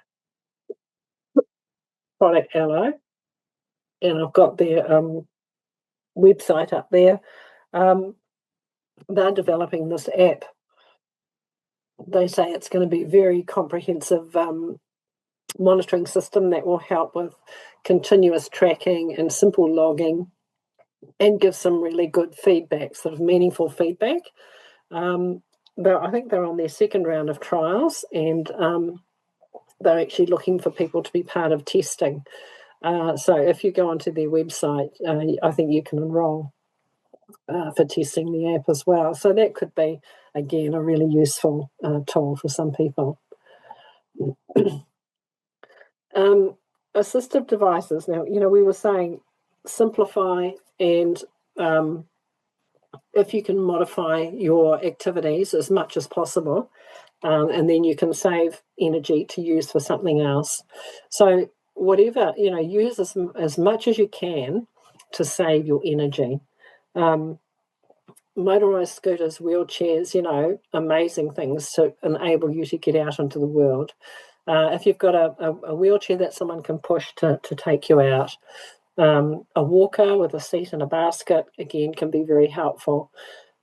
ChronicAlly, and I've got their website up there. They're developing this app. They say it's going to be a very comprehensive monitoring system that will help with continuous tracking and simple logging, and give some really good feedback, sort of meaningful feedback. I think they're on their second round of trials, and they're actually looking for people to be part of testing. So if you go onto their website, I think you can enrol for testing the app as well. So that could be, again, a really useful tool for some people. Assistive devices. Now, we were saying simplify, and if you can modify your activities as much as possible, and then you can save energy to use for something else. So whatever, use as much as you can to save your energy. Motorised scooters, wheelchairs, amazing things to enable you to get out into the world. If you've got a wheelchair that someone can push to take you out, a walker with a seat and a basket, again, can be very helpful.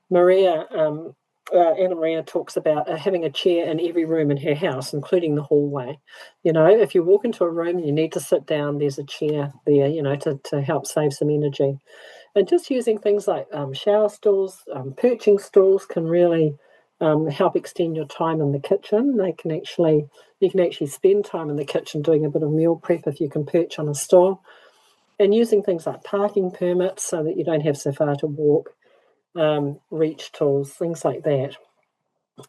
Anna Maria talks about having a chair in every room in her house, including the hallway. If you walk into a room and you need to sit down, there's a chair there, to help save some energy. And just using things like shower stools, perching stools can really help extend your time in the kitchen. You can actually spend time in the kitchen doing a bit of meal prep if you can perch on a stool. And using things like parking permits so that you don't have so far to walk, reach tools, things like that.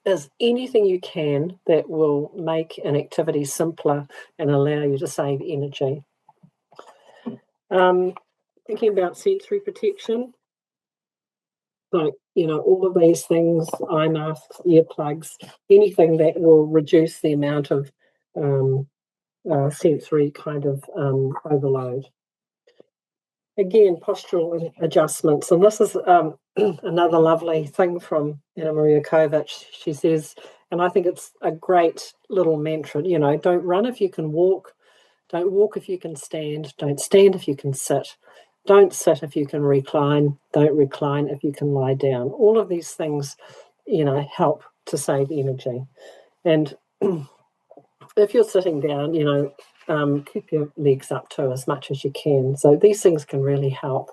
Is anything you can that will make an activity simpler and allow you to save energy. Thinking about sensory protection, like, all of these things, eye masks, earplugs, anything that will reduce the amount of sensory kind of overload. Again, postural adjustments, and this is another lovely thing from Anna Maria Kovac. She says, and I think it's a great little mantra, don't run if you can walk, don't walk if you can stand, don't stand if you can sit, don't sit if you can recline, don't recline if you can lie down. All of these things, help to save energy. And if you're sitting down, keep your legs up too as much as you can. So these things can really help.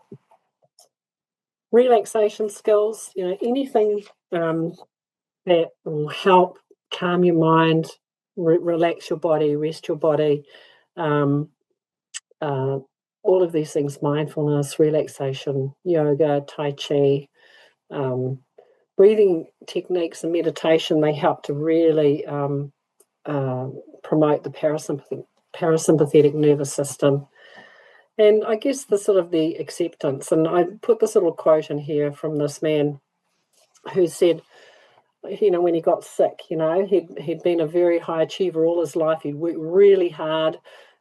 Relaxation skills, anything that will help calm your mind, relax your body, rest your body. All of these things, mindfulness, relaxation, yoga, Tai Chi, breathing techniques and meditation, they help to really promote the parasympathetic nervous system. And I guess the acceptance, and I put this little quote in here from this man who said, when he got sick, he'd been a very high achiever all his life. He'd worked really hard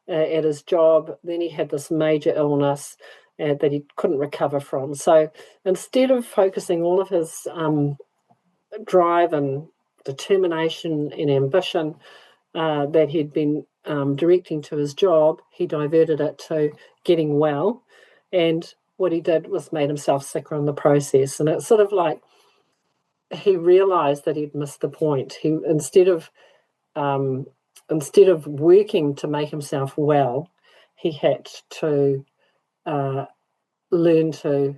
at his job. Then he had this major illness that he couldn't recover from. So instead of focusing all of his drive and determination and ambition that he'd been directing to his job, he diverted it to getting well. And what he did was made himself sicker in the process. And it's sort of like he realized that he'd missed the point. He instead of working to make himself well, he had to learn to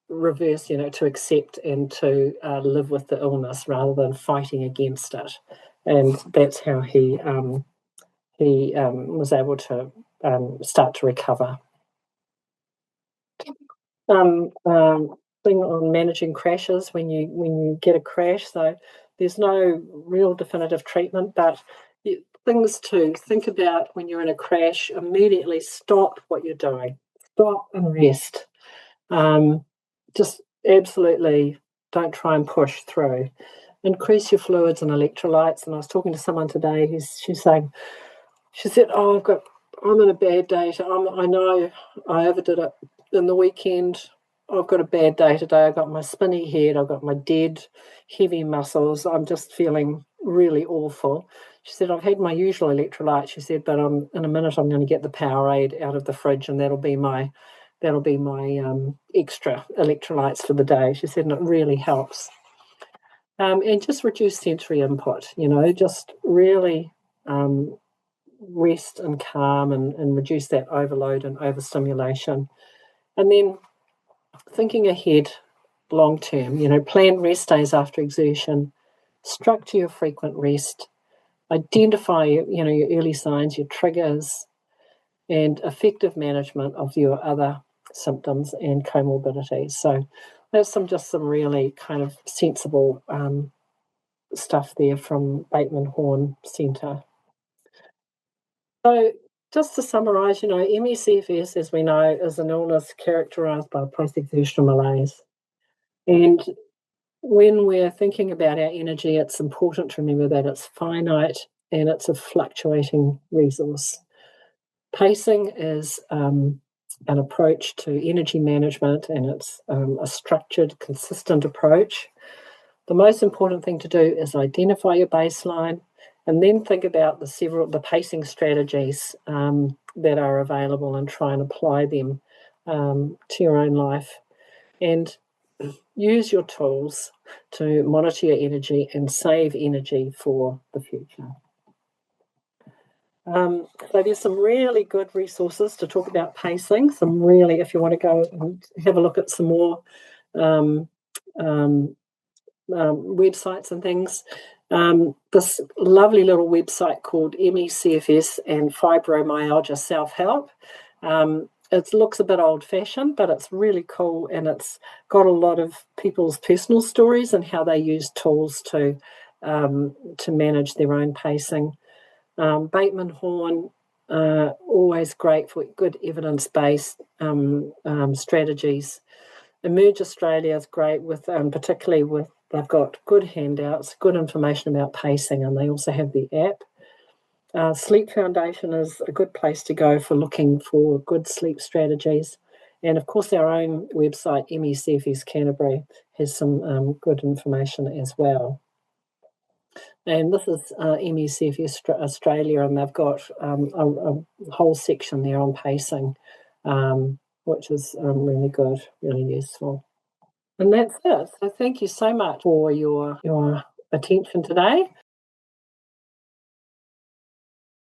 reverse, to accept and to live with the illness rather than fighting against it. And that's how he was able to start to recover. thing on managing crashes when you get a crash. So there's no real definitive treatment, but things to think about when you're in a crash: immediately stop what you're doing, stop and rest. Just absolutely don't try and push through. Increase your fluids and electrolytes. And I was talking to someone today she's saying, she said, "Oh, I'm in a bad day. I know I overdid it in the weekend. I've got a bad day today. I've got my spinny head. I've got my dead, heavy muscles. I'm just feeling really awful." She said, "I've had my usual electrolyte." She said, "But in a minute I'm going to get the Powerade out of the fridge, and that'll be my extra electrolytes for the day." She said, and it really helps. And just reduce sensory input. Just really rest and calm and reduce that overload and overstimulation. And then thinking ahead long term, plan rest days after exertion, structure your frequent rest, identify your early signs, your triggers, and effective management of your other symptoms and comorbidities. So there's some really kind of sensible stuff there from Bateman Horne Centre. So just to summarise, MECFS, as we know, is an illness characterised by post-exertional malaise. And when we're thinking about our energy, it's important to remember that it's finite and it's a fluctuating resource. Pacing is an approach to energy management, and it's a structured, consistent approach. The most important thing to do is identify your baseline and then think about the pacing strategies that are available and try and apply them to your own life. And use your tools to monitor your energy and save energy for the future. So there's some really good resources to talk about pacing. If you want to go and have a look at some more websites and things. This lovely little website called MECFS and Fibromyalgia Self-Help. It looks a bit old-fashioned, but it's really cool, and it's got a lot of people's personal stories and how they use tools to manage their own pacing. Bateman Horne, always great for good evidence-based strategies. Emerge Australia is great particularly with, they've got good handouts, good information about pacing, and they also have the app. Sleep Foundation is a good place to go for looking for good sleep strategies. And of course, our own website, MECFS Canterbury, has some good information as well. And this is MECFS Australia, and they've got a whole section there on pacing, which is really good, really useful. And that's it. So thank you so much for your attention today.